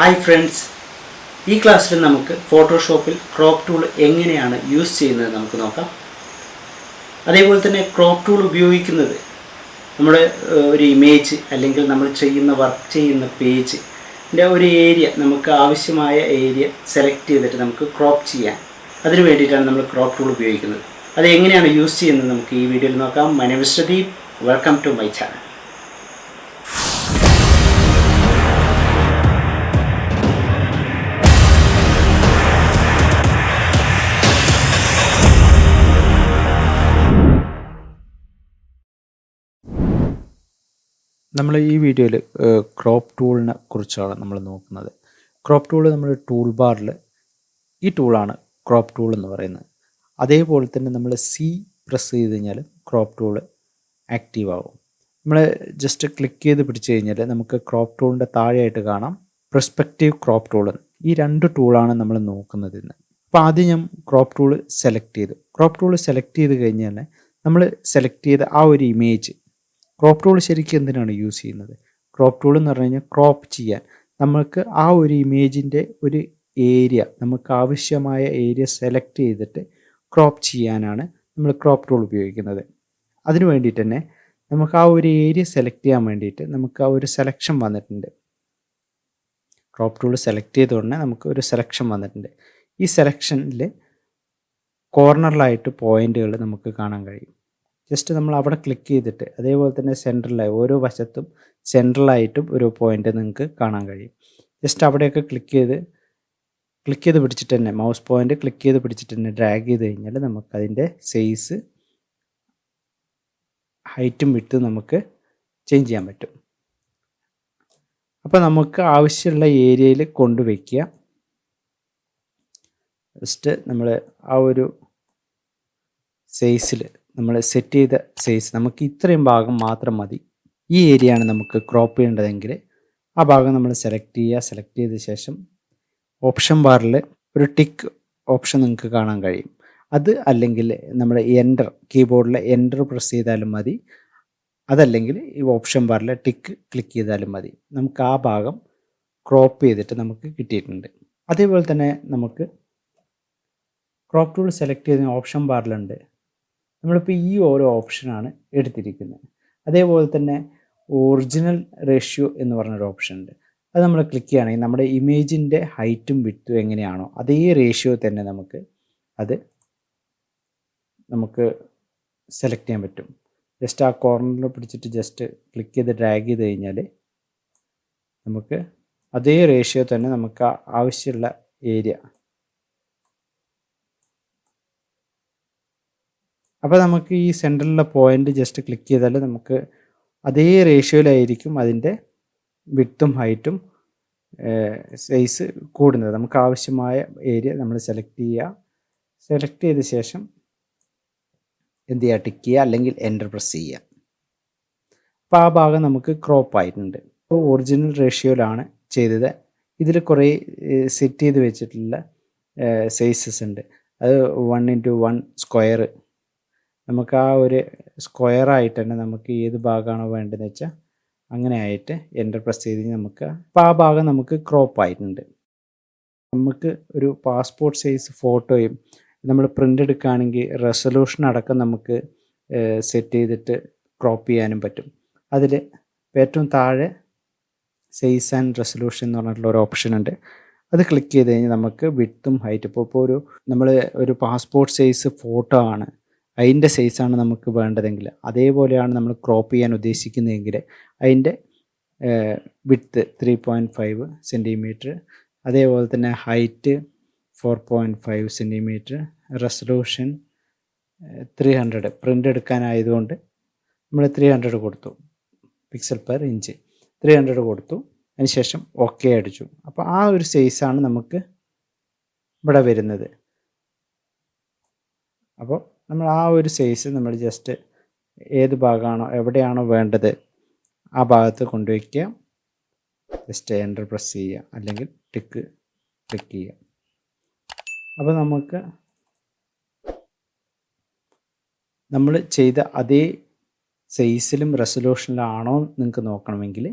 Hi friends, ഈ ക്ലാസ്സിൽ നമുക്ക് ഫോട്ടോഷോപ്പിൽ ക്രോപ്പ് ടൂൾ എങ്ങനെയാണ് യൂസ് ചെയ്യുന്നത് നമുക്ക് നോക്കാം. അതേപോലെ തന്നെ ക്രോപ്പ് ടൂൾ ഉപയോഗിക്കുന്നത് നമ്മൾ ഒരു ഇമേജ് അല്ലെങ്കിൽ നമ്മൾ വർക്ക് ചെയ്യുന്ന പേജിൻ്റെ ഒരു ഏരിയ, നമുക്ക് ആവശ്യമായ ഏരിയ സെലക്ട് ചെയ്തിട്ട് നമുക്ക് ക്രോപ്പ് ചെയ്യാൻ, അതിന് വേണ്ടിയിട്ടാണ് നമ്മൾ ക്രോപ്പ് ടൂൾ ഉപയോഗിക്കുന്നത്. അത് എങ്ങനെയാണ് യൂസ് ചെയ്യുന്നത് നമുക്ക് ഈ വീഡിയോയിൽ നോക്കാം. My name is Ratheep, welcome to my channel. നമ്മൾ ഈ വീഡിയോയിൽ ക്രോപ്പ് ടൂളിനെ കുറിച്ചാണ് നമ്മൾ നോക്കുന്നത്. ക്രോപ്പ് ടൂൾ നമ്മൾ ടൂൾ ബാറിൽ ഈ ടൂളാണ് ക്രോപ്പ് ടൂൾ എന്ന് പറയുന്നത്. അതേപോലെ തന്നെ നമ്മൾ പ്രസ് ചെയ്ത് കഴിഞ്ഞാൽ ക്രോപ്പ് ടൂൾ ആക്റ്റീവ് ആകും. നമ്മൾ ജസ്റ്റ് ക്ലിക്ക് ചെയ്ത് പിടിച്ച് കഴിഞ്ഞാൽ നമുക്ക് ക്രോപ്പ് ടൂളിൻ്റെ താഴെയായിട്ട് കാണാം പെർസ്പെക്റ്റീവ് ക്രോപ്പ് ടൂൾ. ഈ രണ്ട് ടൂളാണ് നമ്മൾ നോക്കുന്നത് ഇന്ന്. അപ്പോൾ ആദ്യം ഞാൻ ക്രോപ്പ് ടൂൾ സെലക്ട് ചെയ്തു. ക്രോപ്പ് ടൂൾ സെലക്ട് ചെയ്ത് കഴിഞ്ഞാൽ നമ്മൾ സെലക്ട് ചെയ്ത ആ ഒരു ഇമേജ്, ക്രോപ്പ് ടൂൾ ശരിക്കും എന്തിനാണ് യൂസ് ചെയ്യുന്നത്? ക്രോപ്പ് ടൂൾ എന്ന് പറഞ്ഞു കഴിഞ്ഞാൽ ക്രോപ്പ് ചെയ്യാൻ, നമുക്ക് ആ ഒരു ഇമേജിൻ്റെ ഒരു ഏരിയ, നമുക്ക് ആവശ്യമായ ഏരിയ സെലക്ട് ചെയ്തിട്ട് ക്രോപ്പ് ചെയ്യാനാണ് നമ്മൾ ക്രോപ്പ് ടൂൾ ഉപയോഗിക്കുന്നത്. അതിന് വേണ്ടിയിട്ട് തന്നെ നമുക്ക് ആ ഒരു ഏരിയ സെലക്ട് ചെയ്യാൻ വേണ്ടിയിട്ട് നമുക്ക് ആ ഒരു സെലക്ഷൻ വന്നിട്ടുണ്ട്. ക്രോപ്പ് ടൂൾ സെലക്ട് ചെയ്ത ഉടനെ നമുക്ക് ഒരു സെലക്ഷൻ വന്നിട്ടുണ്ട്. ഈ സെലക്ഷനിൽ കോർണറിലായിട്ട് പോയിന്റുകൾ നമുക്ക് കാണാൻ കഴിയും. ജസ്റ്റ് നമ്മൾ അവിടെ ക്ലിക്ക് ചെയ്തിട്ട് അതേപോലെ തന്നെ സെൻട്രലായി ഓരോ വശത്തും സെൻട്രലായിട്ടും ഒരു പോയിന്റ് നിങ്ങൾക്ക് കാണാൻ കഴിയും. ജസ്റ്റ് അവിടെയൊക്കെ ക്ലിക്ക് ചെയ്ത് പിടിച്ചിട്ട് തന്നെ മൗസ് പോയിന്റ് ക്ലിക്ക് ചെയ്ത് പിടിച്ചിട്ട് തന്നെ ഡ്രാഗ് ചെയ്ത് കഴിഞ്ഞാൽ നമുക്കതിൻ്റെ സൈസ്, ഹൈറ്റും വിഡ്ത്തും നമുക്ക് ചേഞ്ച് ചെയ്യാൻ പറ്റും. അപ്പോൾ നമുക്ക് ആവശ്യമുള്ള ഏരിയയിൽ കൊണ്ടുവയ്ക്കുക. ജസ്റ്റ് നമ്മൾ ആ ഒരു സൈസിൽ നമ്മൾ സെറ്റ് ചെയ്ത സൈസ്, നമുക്ക് ഇത്രയും ഭാഗം മാത്രം മതി, ഈ ഏരിയയാണ് നമുക്ക് ക്രോപ്പ് ചെയ്യേണ്ടതെങ്കിൽ ആ ഭാഗം നമ്മൾ സെലക്ട് ചെയ്ത ശേഷം ഓപ്ഷൻ ബാറിൽ ഒരു ടിക്ക് ഓപ്ഷൻ നിങ്ങൾക്ക് കാണാൻ കഴിയും. അത് അല്ലെങ്കിൽ നമ്മൾ കീബോർഡിൽ എൻ്റർ പ്രസ് ചെയ്താലും മതി, അതല്ലെങ്കിൽ ഈ ഓപ്ഷൻ ബാറിൽ ടിക്ക് ക്ലിക്ക് ചെയ്താലും മതി. നമുക്ക് ആ ഭാഗം ക്രോപ്പ് ചെയ്തിട്ട് നമുക്ക് കിട്ടിയിട്ടുണ്ട്. അതേപോലെ തന്നെ നമുക്ക് ക്രോപ്പ് ടൂൾ സെലക്ട് ചെയ്ത ഓപ്ഷൻ ബാറിലുണ്ട്, നമ്മളിപ്പോൾ ഈ ഓരോ ഓപ്ഷനാണ് എടുത്തിരിക്കുന്നത്. അതേപോലെ തന്നെ ഒറിജിനൽ റേഷ്യോ എന്ന് പറഞ്ഞൊരു ഓപ്ഷൻ ഉണ്ട്. അത് നമ്മൾ ക്ലിക്ക് ചെയ്യുകയാണെങ്കിൽ നമ്മുടെ ഇമേജിൻ്റെ ഹൈറ്റും വിഡ്ത്തും എങ്ങനെയാണോ അതേ റേഷ്യോ തന്നെ നമുക്ക് സെലക്ട് ചെയ്യാൻ പറ്റും. ജസ്റ്റ് ആ കോർണറിൽ പിടിച്ചിട്ട് ജസ്റ്റ് ക്ലിക്ക് ചെയ്ത് ഡ്രാഗ് ചെയ്ത് കഴിഞ്ഞാൽ നമുക്ക് അതേ റേഷ്യോ തന്നെ നമുക്ക് ആവശ്യമുള്ള ഏരിയ. അപ്പോൾ നമുക്ക് ഈ സെൻറ്ററിലുള്ള പോയിന്റ് ജസ്റ്റ് ക്ലിക്ക് ചെയ്താൽ നമുക്ക് അതേ റേഷ്യോയിലായിരിക്കും അതിൻ്റെ വിഡ്ത്തും ഹൈറ്റും സൈസ് കൂടുന്നത്. നമുക്ക് ആവശ്യമായ ഏരിയ നമ്മൾ സെലക്ട് ചെയ്ത ശേഷം എന്ത് ചെയ്യുക, ടിക്ക് ചെയ്യുക അല്ലെങ്കിൽ എൻ്റർ പ്രസ് ചെയ്യുക. അപ്പോൾ ആ ഭാഗം നമുക്ക് ക്രോപ്പ് ആയിട്ടുണ്ട്. അപ്പോൾ ഒറിജിനൽ റേഷ്യോയിലാണ് ചെയ്തത്. ഇതിൽ കുറേ സെറ്റ് ചെയ്ത് വെച്ചിട്ടുള്ള സൈസസ് ഉണ്ട്. അത് 1:1 സ്ക്വയർ, നമുക്ക് ആ ഒരു സ്ക്വയറായിട്ട് തന്നെ നമുക്ക് ഏത് ഭാഗമാണോ വേണ്ടതെന്ന് വെച്ചാൽ അങ്ങനെ ആയിട്ട് എൻ്റർ പ്രസ് ചെയ്ത് നമുക്ക് അപ്പോൾ ആ ഭാഗം നമുക്ക് ക്രോപ്പ് ആയിട്ടുണ്ട്. നമുക്ക് ഒരു പാസ്പോർട്ട് സൈസ് ഫോട്ടോയും നമ്മൾ പ്രിൻ്റ് എടുക്കുകയാണെങ്കിൽ റെസൊല്യൂഷൻ അടക്കം നമുക്ക് സെറ്റ് ചെയ്തിട്ട് ക്രോപ്പ് ചെയ്യാനും പറ്റും. അതിൽ ഏറ്റവും താഴെ സൈസ് ആൻഡ് റെസൊല്യൂഷൻ എന്ന് പറഞ്ഞിട്ടുള്ള ഒരു ഓപ്ഷൻ ഉണ്ട്. അത് ക്ലിക്ക് ചെയ്ത് കഴിഞ്ഞാൽ നമുക്ക് വിഡ്ത്തും ഹൈറ്റ്, ഇപ്പോൾ നമ്മൾ ഒരു പാസ്പോർട്ട് സൈസ് ഫോട്ടോ ആണ്, അതിൻ്റെ സൈസാണ് നമുക്ക് വേണ്ടതെങ്കിൽ, അതേപോലെയാണ് നമ്മൾ ക്രോപ്പ് ചെയ്യാൻ ഉദ്ദേശിക്കുന്നതെങ്കിൽ അതിൻ്റെ വിഡ്ത്ത് 3.5 സെൻറ്റിമീറ്റർ, അതേപോലെ തന്നെ ഹൈറ്റ് 4.5 സെൻറ്റിമീറ്റർ, റെസൊല്യൂഷൻ 300, പ്രിൻ്റ് എടുക്കാനായതുകൊണ്ട് നമ്മൾ 300 കൊടുത്തു, പിക്സൽ പെർ ഇഞ്ച് 300 കൊടുത്തു. അതിനുശേഷം ഓക്കെ അടിച്ചു. അപ്പോൾ ആ ഒരു സൈസാണ് നമുക്ക് ഇവിടെ വരുന്നത്. അപ്പോൾ നമ്മൾ ആ ഒരു സൈസ് നമ്മൾ ജസ്റ്റ് ഏത് ഭാഗമാണോ എവിടെയാണോ വേണ്ടത് ആ ഭാഗത്ത് കൊണ്ടുവയ്ക്കുക. ജസ്റ്റ് എൻ്റർ പ്രസ് ചെയ്യുക അല്ലെങ്കിൽ ടിക്ക് ക്ലിക്ക് ചെയ്യുക. അപ്പോൾ നമുക്ക് നമ്മൾ ചെയ്ത അതേ സൈസിലും റെസൊല്യൂഷനിലാണോ നിങ്ങൾക്ക് നോക്കണമെങ്കിൽ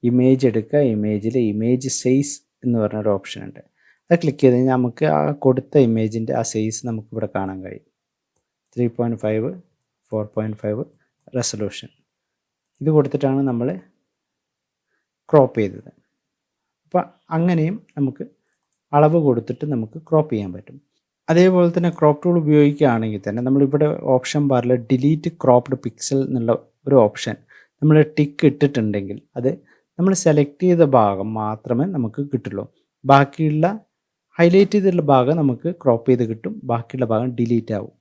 ഇമേജ് എടുക്കുക. ഇമേജിൽ ഇമേജ് സൈസ് എന്ന് പറഞ്ഞൊരു ഓപ്ഷൻ ഉണ്ട്. അത് ക്ലിക്ക് ചെയ്ത് കഴിഞ്ഞാൽ നമുക്ക് ആ കൊടുത്ത ഇമേജിൻ്റെ ആ സൈസ് നമുക്കിവിടെ കാണാൻ കഴിയും. 3.5 4.5 റെസൊല്യൂഷൻ ഇത് കൊടുത്തിട്ടാണ് നമ്മൾ ക്രോപ്പ് ചെയ്തത്. അപ്പോൾ അങ്ങനെയും നമുക്ക് അളവ് കൊടുത്തിട്ട് നമുക്ക് ക്രോപ്പ് ചെയ്യാൻ പറ്റും. അതേപോലെ തന്നെ ക്രോപ്പ് ടൂൾ ഉപയോഗിക്കുകയാണെങ്കിൽ തന്നെ നമ്മളിവിടെ ഓപ്ഷൻ ബാറിൽ ഡിലീറ്റ് ക്രോപ്ഡ് പിക്സൽ എന്നുള്ള ഒരു ഓപ്ഷൻ നമ്മൾ ടിക്ക് ഇട്ടിട്ടുണ്ടെങ്കിൽ അത് നമ്മൾ സെലക്ട് ചെയ്ത ഭാഗം മാത്രമേ നമുക്ക് കിട്ടുള്ളൂ. ബാക്കിയുള്ള ഹൈലൈറ്റ് ചെയ്തിട്ടുള്ള ഭാഗം നമുക്ക് ക്രോപ്പ് ചെയ്ത് കിട്ടും, ബാക്കിയുള്ള ഭാഗം ഡിലീറ്റ് ആവും.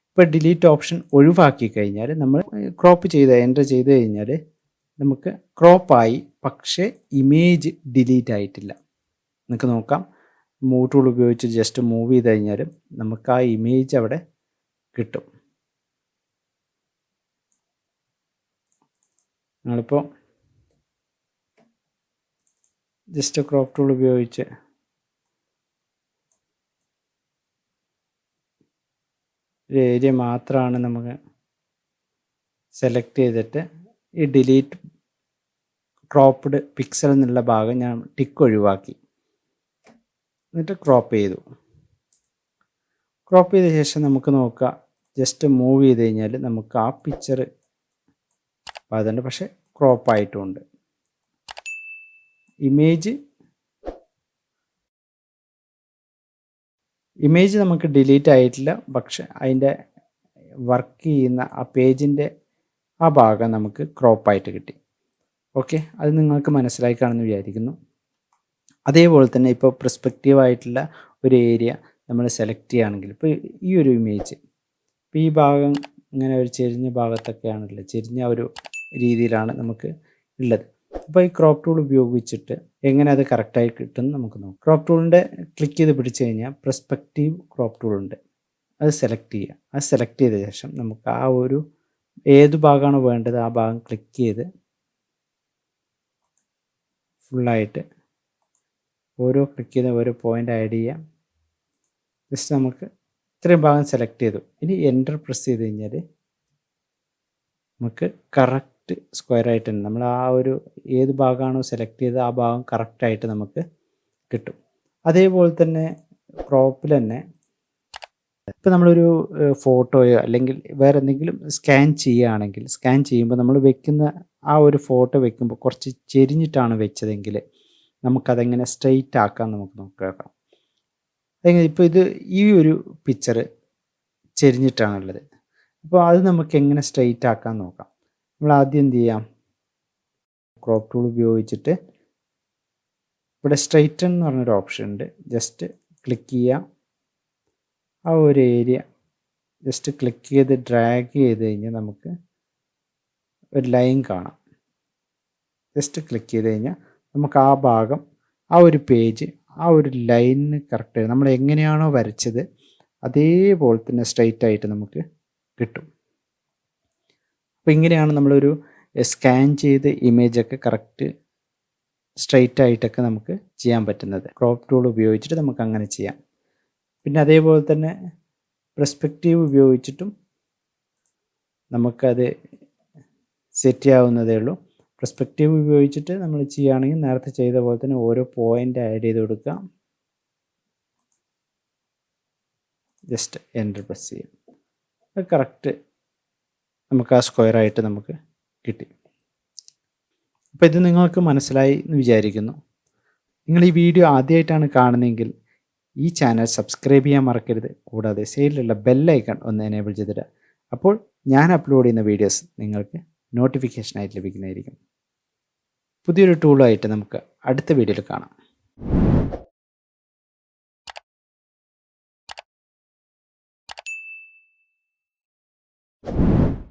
ഇപ്പോൾ ഡിലീറ്റ് ഓപ്ഷൻ ഒഴിവാക്കി കഴിഞ്ഞാൽ നമ്മൾ ക്രോപ്പ് എൻ്റർ ചെയ്ത് കഴിഞ്ഞാൽ നമുക്ക് ക്രോപ്പായി, പക്ഷേ ഇമേജ് ഡിലീറ്റ് ആയിട്ടില്ല. നമുക്ക് നോക്കാം. മൂവ് ടൂൾ ഉപയോഗിച്ച് ജസ്റ്റ് മൂവ് ചെയ്ത് കഴിഞ്ഞാൽ നമുക്ക് ആ ഇമേജ് അവിടെ കിട്ടും. നിങ്ങളിപ്പോൾ ജസ്റ്റ് ക്രോപ്പ് ടൂൾ ഉപയോഗിച്ച് ഒരു ഏരിയ മാത്രമാണ് നമുക്ക് സെലക്ട് ചെയ്തിട്ട് ഈ ഡിലീറ്റ് ക്രോപ്പ്ഡ് പിക്സൽ എന്നുള്ള ഭാഗം ഞാൻ ടിക്ക് ഒഴിവാക്കി, എന്നിട്ട് ക്രോപ്പ് ചെയ്തു. ക്രോപ്പ് ചെയ്ത ശേഷം നമുക്ക് നോക്കാം, ജസ്റ്റ് മൂവ് ചെയ്ത് കഴിഞ്ഞാൽ നമുക്ക് ആ പിക്ചർ അതുണ്ട്, പക്ഷേ ക്രോപ്പായിട്ടുമുണ്ട്. ഇമേജ് നമുക്ക് ഡിലീറ്റ് ആയിട്ടില്ല, പക്ഷെ അതിൻ്റെ വർക്ക് ചെയ്യുന്ന ആ പേജിൻ്റെ ആ ഭാഗം നമുക്ക് ക്രോപ്പായിട്ട് കിട്ടി. ഓക്കെ, അത് നിങ്ങൾക്ക് മനസ്സിലായി കാണുമെന്ന് വിചാരിക്കുന്നു. അതേപോലെ തന്നെ ഇപ്പോൾ പെർസ്പെക്റ്റീവായിട്ടുള്ള ഒരു ഏരിയ നമ്മൾ സെലക്ട് ചെയ്യുകയാണെങ്കിൽ, ഇപ്പോൾ ഈ ഒരു ഇമേജ്, ഇപ്പോൾ ഈ ഭാഗം ഇങ്ങനെ ഒരു ചെരിഞ്ഞ ഭാഗത്തൊക്കെയാണുള്ളത്, ചെരിഞ്ഞ ഒരു രീതിയിലാണ് നമുക്ക് ഉള്ളത്. അപ്പോൾ ഈ ക്രോപ്പ് ടൂൾ ഉപയോഗിച്ചിട്ട് എങ്ങനെ അത് കറക്റ്റായി കിട്ടുമെന്ന് നമുക്ക് നോക്കാം. ക്രോപ്പ് ടൂളിൻ്റെ ക്ലിക്ക് ചെയ്ത് പിടിച്ച് കഴിഞ്ഞാൽ പെർസ്പെക്റ്റീവ് ക്രോപ്പ് ടൂൾ ഉണ്ട്, അത് സെലക്ട് ചെയ്യുക. അത് സെലക്ട് ചെയ്ത ശേഷം നമുക്ക് ആ ഒരു ഏത് ഭാഗമാണോ വേണ്ടത് ആ ഭാഗം ക്ലിക്ക് ചെയ്ത് ഫുള്ളായിട്ട് ഓരോ ക്ലിക്ക് ചെയ്ത് ഓരോ പോയിൻ്റ് ആഡ് ചെയ്യാം. ജസ്റ്റ് നമുക്ക് ഇത്രയും ഭാഗം സെലക്ട് ചെയ്തു. ഇനി എൻ്റർ പ്രസ് ചെയ്ത് കഴിഞ്ഞാൽ നമുക്ക് കറക്റ്റ് സ്ക്വയറായിട്ട് തന്നെ നമ്മൾ ആ ഒരു ഏത് ഭാഗമാണോ സെലക്ട് ചെയ്തത് ആ ഭാഗം കറക്റ്റായിട്ട് നമുക്ക് കിട്ടും. അതേപോലെ തന്നെ ക്രോപ്പിൽ തന്നെ ഇപ്പോൾ നമ്മളൊരു ഫോട്ടോയോ അല്ലെങ്കിൽ വേറെ എന്തെങ്കിലും സ്കാൻ ചെയ്യുകയാണെങ്കിൽ, സ്കാൻ ചെയ്യുമ്പോൾ നമ്മൾ വെക്കുന്ന ആ ഒരു ഫോട്ടോ വെക്കുമ്പോൾ കുറച്ച് ചെരിഞ്ഞിട്ടാണ് വെച്ചതെങ്കിൽ നമുക്കതെങ്ങനെ സ്ട്രെയിറ്റ് ആക്കാൻ നമുക്ക് നോക്കാം. അതെങ്ങനെ, ഇപ്പോൾ ഈ ഒരു പിക്ചർ ചെരിഞ്ഞിട്ടാണുള്ളത്, അപ്പോൾ അത് നമുക്ക് എങ്ങനെ സ്ട്രെയിറ്റ് ആക്കാൻ നോക്കാം. നമ്മൾ ആദ്യം എന്ത് ചെയ്യാം, ക്രോപ്പ് ടൂൾ ഉപയോഗിച്ചിട്ട് ഇവിടെ സ്ട്രെയിറ്റൻ എന്ന് പറഞ്ഞൊരു ഓപ്ഷൻ ഉണ്ട്, ജസ്റ്റ് ക്ലിക്ക് ചെയ്യാം. ആ ഒരു ഏരിയ ജസ്റ്റ് ക്ലിക്ക് ചെയ്ത് ഡ്രാഗ് ചെയ്ത് കഴിഞ്ഞാൽ നമുക്ക് ഒരു ലൈൻ കാണാം. ജസ്റ്റ് ക്ലിക്ക് ചെയ്ത് കഴിഞ്ഞാൽ നമുക്ക് ആ ഭാഗം, ആ ഒരു പേജ്, ആ ഒരു ലൈനിന് കറക്റ്റ് നമ്മൾ എങ്ങനെയാണോ വരച്ചത് അതേപോലെ തന്നെ സ്ട്രെയിറ്റ് ആയിട്ട് നമുക്ക് കിട്ടും. അപ്പോൾ ഇങ്ങനെയാണ് നമ്മളൊരു സ്കാൻ ചെയ്ത് ഇമേജൊക്കെ കറക്റ്റ് സ്ട്രെയിറ്റ് ആയിട്ടൊക്കെ നമുക്ക് ചെയ്യാൻ പറ്റുന്നത്. ക്രോപ്പ് ടൂൾ ഉപയോഗിച്ചിട്ട് നമുക്ക് അങ്ങനെ ചെയ്യാം. പിന്നെ അതേപോലെ തന്നെ പെർസ്പെക്റ്റീവ് ഉപയോഗിച്ചിട്ടും നമുക്കത് സെറ്റ് ചെയ്യാവുന്നതേ ഉള്ളൂ. പെർസ്പെക്റ്റീവ് ഉപയോഗിച്ചിട്ട് നമ്മൾ ചെയ്യുകയാണെങ്കിൽ നേരത്തെ ചെയ്ത പോലെ തന്നെ ഓരോ പോയിൻ്റ് ആഡ് ചെയ്ത് കൊടുക്കാം. ജസ്റ്റ് എൻ്റർ പ്രസ് ചെയ്യാം. അത് കറക്റ്റ് നമുക്ക് ആ സ്ക്വയറായിട്ട് നമുക്ക് കിട്ടി. അപ്പോൾ ഇത് നിങ്ങൾക്ക് മനസ്സിലായി എന്ന് വിചാരിക്കുന്നു. നിങ്ങൾ ഈ വീഡിയോ ആദ്യമായിട്ടാണ് കാണുന്നതെങ്കിൽ ഈ ചാനൽ സബ്സ്ക്രൈബ് ചെയ്യാൻ മറക്കരുത്. കൂടാതെ സൈഡിലുള്ള ബെല്ലൈക്കൺ ഒന്ന് എനേബിൾ ചെയ്തിടുക. അപ്പോൾ ഞാൻ അപ്ലോഡ് ചെയ്യുന്ന വീഡിയോസ് നിങ്ങൾക്ക് നോട്ടിഫിക്കേഷനായിട്ട് ലഭിക്കുന്നതായിരിക്കും. പുതിയൊരു ടൂളുമായിട്ട് നമുക്ക് അടുത്ത വീഡിയോയിൽ കാണാം.